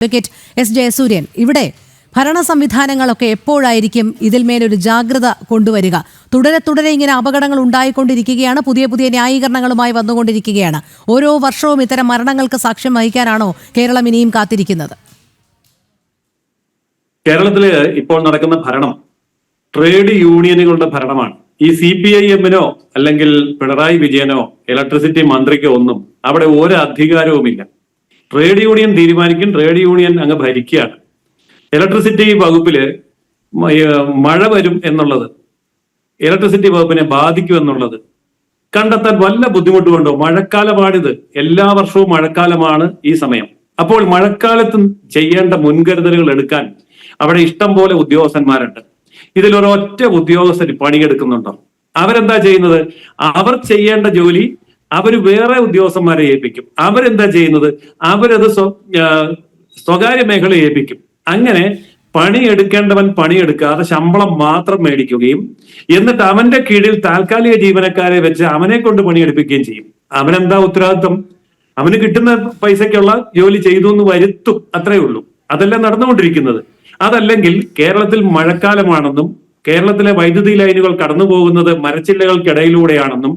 Advocate S Jayasuryan, ഇവിടെ ഭരണ സംവിധാനങ്ങളൊക്കെ എപ്പോഴായിരിക്കും ഇതിൽ മേലൊരു ജാഗ്രത കൊണ്ടുവരിക? തുടരെ ഇങ്ങനെ അപകടങ്ങൾ ഉണ്ടായിക്കൊണ്ടിരിക്കുകയാണ്, പുതിയ പുതിയ ന്യായീകരണങ്ങളുമായി വന്നുകൊണ്ടിരിക്കുകയാണ്. ഓരോ വർഷവും ഇത്തരം മരണങ്ങൾക്ക് സാക്ഷ്യം വഹിക്കാനാണോ കേരളം ഇനിയും കാത്തിരിക്കുന്നത്? കേരളത്തില് ഇപ്പോൾ നടക്കുന്ന ഭരണം ട്രേഡ് യൂണിയനുകളുടെ ഭരണമാണ്. ഈ CPIM-നോ അല്ലെങ്കിൽ പിണറായി വിജയനോ ഇലക്ട്രിസിറ്റി മന്ത്രിക്കോ ഒന്നും അവിടെ ഒരു അധികാരവുമില്ല. ട്രേഡ് യൂണിയൻ തീരുമാനിക്കും, ട്രേഡ് യൂണിയൻ അങ്ങ് ഭരിക്കുകയാണ്. ഇലക്ട്രിസിറ്റി വകുപ്പില് മഴ വരും എന്നുള്ളത്, ഇലക്ട്രിസിറ്റി വകുപ്പിനെ ബാധിക്കും എന്നുള്ളത് കണ്ടെത്താൻ വല്ല ബുദ്ധിമുട്ടുമുണ്ടോ? മഴക്കാലമാണിത്, എല്ലാ വർഷവും മഴക്കാലമാണ് ഈ സമയം. അപ്പോൾ മഴക്കാലത്ത് ചെയ്യേണ്ട മുൻകരുതലുകൾ എടുക്കാൻ അവിടെ ഇഷ്ടം പോലെ ഉദ്യോഗസ്ഥന്മാരുണ്ട്. ഇതിലൊരൊറ്റ ഉദ്യോഗസ്ഥർ പണിയെടുക്കുന്നുണ്ടോ? അവരെന്താ ചെയ്യുന്നത്? അവർ ചെയ്യേണ്ട ജോലി അവര് വേറെ ഉദ്യോഗസ്ഥന്മാരെ ഏൽപ്പിക്കും. അവരെന്താ ചെയ്യുന്നത്? അവരത് സ്വകാര്യ മേഖലയെ ഏൽപ്പിക്കും. അങ്ങനെ പണിയെടുക്കേണ്ടവൻ പണിയെടുക്കാതെ ശമ്പളം മാത്രം മേടിക്കുകയും എന്നിട്ട് അവന്റെ കീഴിൽ താൽക്കാലിക ജീവനക്കാരെ വെച്ച് അവനെ കൊണ്ട് പണിയെടുപ്പിക്കുകയും ചെയ്യും. അവനെന്താ ഉത്തരവാദിത്വം? അവന് കിട്ടുന്ന പൈസയ്ക്കുള്ള ജോലി ചെയ്തു എന്ന് വരുത്തും, അത്രേ ഉള്ളൂ. അതല്ല നടന്നുകൊണ്ടിരിക്കുന്നത്. അതല്ലെങ്കിൽ കേരളത്തിൽ മഴക്കാലമാണെന്നും കേരളത്തിലെ വൈദ്യുതി ലൈനുകൾ കടന്നു പോകുന്നത് മരച്ചില്ലകൾക്കിടയിലൂടെയാണെന്നും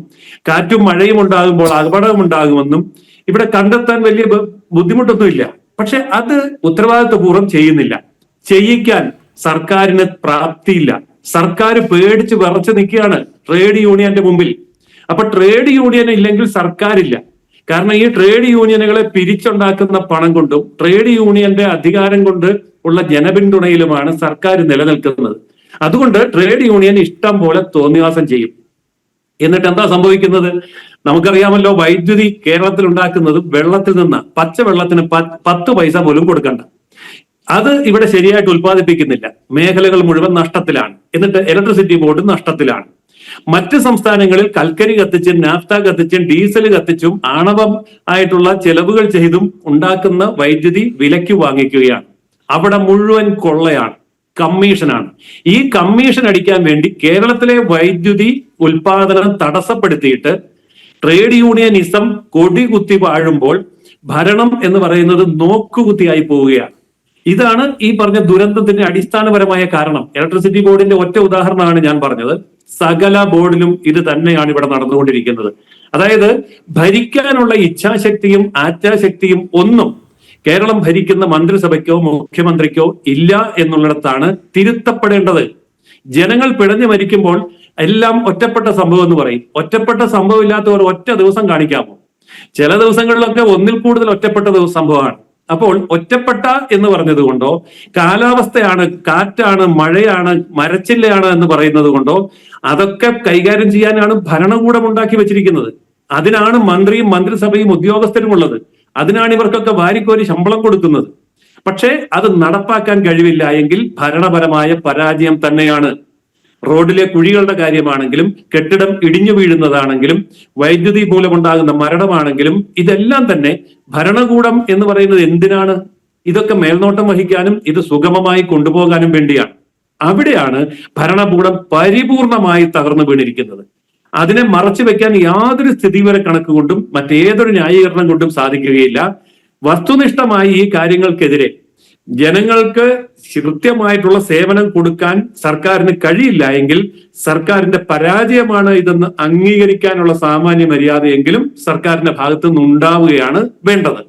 കാറ്റും മഴയും ഉണ്ടാകുമ്പോൾ അപകടമുണ്ടാകുമെന്നും ഇവിടെ കണ്ടെത്താൻ വലിയ ബുദ്ധിമുട്ടൊന്നുമില്ല. പക്ഷെ അത് ഉത്തരവാദിത്വപൂർവ്വം ചെയ്യുന്നില്ല. ചെയ്യിക്കാൻ സർക്കാരിന് പ്രാപ്തിയില്ല. സർക്കാർ പേടിച്ച് വിറച്ച് നിൽക്കുകയാണ് ട്രേഡ് യൂണിയന്റെ മുമ്പിൽ. അപ്പൊ ട്രേഡ് യൂണിയൻ ഇല്ലെങ്കിൽ സർക്കാരില്ല. കാരണം ഈ ട്രേഡ് യൂണിയനുകളെ പിരിച്ചുണ്ടാക്കുന്ന പണം കൊണ്ടും ട്രേഡ് യൂണിയന്റെ അധികാരം കൊണ്ട് ഉള്ള ജനപിന്തുണയിലുമാണ് സർക്കാർ നിലനിൽക്കുന്നത്. അതുകൊണ്ട് ട്രേഡ് യൂണിയൻ ഇഷ്ടം പോലെ തോന്നിവാസം ചെയ്യും. എന്നിട്ട് എന്താ സംഭവിക്കുന്നത്? നമുക്കറിയാമല്ലോ, വൈദ്യുതി കേരളത്തിൽ ഉണ്ടാക്കുന്നത് വെള്ളത്തിൽ നിന്ന്, പച്ചവെള്ളത്തിന് 10 പൈസ പോലും കൊടുക്കണ്ട. അത് ഇവിടെ ശരിയായിട്ട് ഉത്പാദിപ്പിക്കുന്നില്ല. മേഖലകൾ മുഴുവൻ നഷ്ടത്തിലാണ്. എന്നിട്ട് ഇലക്ട്രിസിറ്റി ബോർഡ് നഷ്ടത്തിലാണ്. മറ്റ് സംസ്ഥാനങ്ങളിൽ കൽക്കരി കത്തിച്ചും നാഫ്ത കത്തിച്ചും ഡീസൽ കത്തിച്ചും ആണവം ആയിട്ടുള്ള ചെലവുകൾ ചെയ്തും ഉണ്ടാക്കുന്ന വൈദ്യുതി വിലയ്ക്ക് വാങ്ങിക്കുകയാണ്. അവിടെ മുഴുവൻ കൊള്ളയാണ്, കമ്മീഷനാണ്. ഈ കമ്മീഷൻ അടിക്കാൻ വേണ്ടി കേരളത്തിലെ വൈദ്യുതി ഉൽപാദനം തടസ്സപ്പെടുത്തിയിട്ട് ട്രേഡ് യൂണിയനിസം കൊടി കുത്തി വാഴുമ്പോൾ ഭരണം എന്ന് പറയുന്നത് നോക്കുകുത്തിയായി പോവുകയാണ്. ഇതാണ് ഈ പറഞ്ഞ ദുരന്തത്തിന്റെ അടിസ്ഥാനപരമായ കാരണം. ഇലക്ട്രിസിറ്റി ബോർഡിന്റെ ഒറ്റ ഉദാഹരണമാണ് ഞാൻ പറഞ്ഞത്. സകല ബോർഡിലും ഇത് തന്നെയാണ് ഇവിടെ നടന്നുകൊണ്ടിരിക്കുന്നത്. അതായത് ഭരിക്കാനുള്ള ഇച്ഛാശക്തിയും ആജ്ഞാശക്തിയും ഒന്നും കേരളം ഭരിക്കുന്ന മന്ത്രിസഭയ്ക്കോ മുഖ്യമന്ത്രിക്കോ ഇല്ല എന്നുള്ളിടത്താണ് തിരുത്തപ്പെടേണ്ടത്. ജനങ്ങൾ പിഴഞ്ഞു മരിക്കുമ്പോൾ എല്ലാം ഒറ്റപ്പെട്ട സംഭവം എന്ന് പറയും. ഒറ്റപ്പെട്ട സംഭവം ഇല്ലാത്തവർ ഒറ്റ ദിവസം കാണിക്കാമോ? ചില ദിവസങ്ങളിലൊക്കെ ഒന്നിൽ കൂടുതൽ ഒറ്റപ്പെട്ട സംഭവമാണ്. അപ്പോൾ ഒറ്റപ്പെട്ട എന്ന് പറഞ്ഞത് കൊണ്ടോ, കാലാവസ്ഥയാണ്, കാറ്റാണ്, മഴയാണ്, മരച്ചില്ലയാണ് എന്ന് പറയുന്നത് കൊണ്ടോ അതൊക്കെ കൈകാര്യം ചെയ്യാനാണ് ഭരണകൂടം ഉണ്ടാക്കി വെച്ചിരിക്കുന്നത്. അതിനാണ് മന്ത്രിയും മന്ത്രിസഭയും ഉദ്യോഗസ്ഥരും ഉള്ളത്. അതിനാണ് ഇവർക്കൊക്കെ വാരിക്കോരി ശമ്പളം കൊടുക്കുന്നത്. പക്ഷേ അത് നടപ്പാക്കാൻ കഴിവില്ല എങ്കിൽ ഭരണപരമായ പരാജയം തന്നെയാണ്. റോഡിലെ കുഴികളുടെ കാര്യമാണെങ്കിലും കെട്ടിടം ഇടിഞ്ഞു വീഴുന്നതാണെങ്കിലും വൈദ്യുതി മൂലമുണ്ടാകുന്ന മരണമാണെങ്കിലും ഇതെല്ലാം തന്നെ ഭരണകൂടം എന്ന് പറയുന്നത് എന്തിനാണ്? ഇതൊക്കെ മേൽനോട്ടം വഹിക്കാനും ഇത് സുഗമമായി കൊണ്ടുപോകാനും വേണ്ടിയാണ്. അവിടെയാണ് ഭരണകൂടം പരിപൂർണമായി തകർന്നു വീണിരിക്കുന്നത്. അതിനെ മറച്ചു വെക്കാൻ യാതൊരു സ്ഥിതിവിവര കണക്ക് കൊണ്ടും മറ്റേതൊരു ന്യായീകരണം കൊണ്ടും സാധിക്കുകയില്ല. വസ്തുനിഷ്ഠമായി ഈ കാര്യങ്ങൾക്കെതിരെ ജനങ്ങൾക്ക് കൃത്യമായിട്ടുള്ള സേവനം കൊടുക്കാൻ സർക്കാരിന് കഴിയില്ല എങ്കിൽ സർക്കാരിന്റെ പരാജയമാണ് ഇതെന്ന് അംഗീകരിക്കാനുള്ള സാമാന്യ മര്യാദയെങ്കിലും സർക്കാരിന്റെ ഭാഗത്തു നിന്ന് ഉണ്ടാവുകയാണ് വേണ്ടത്.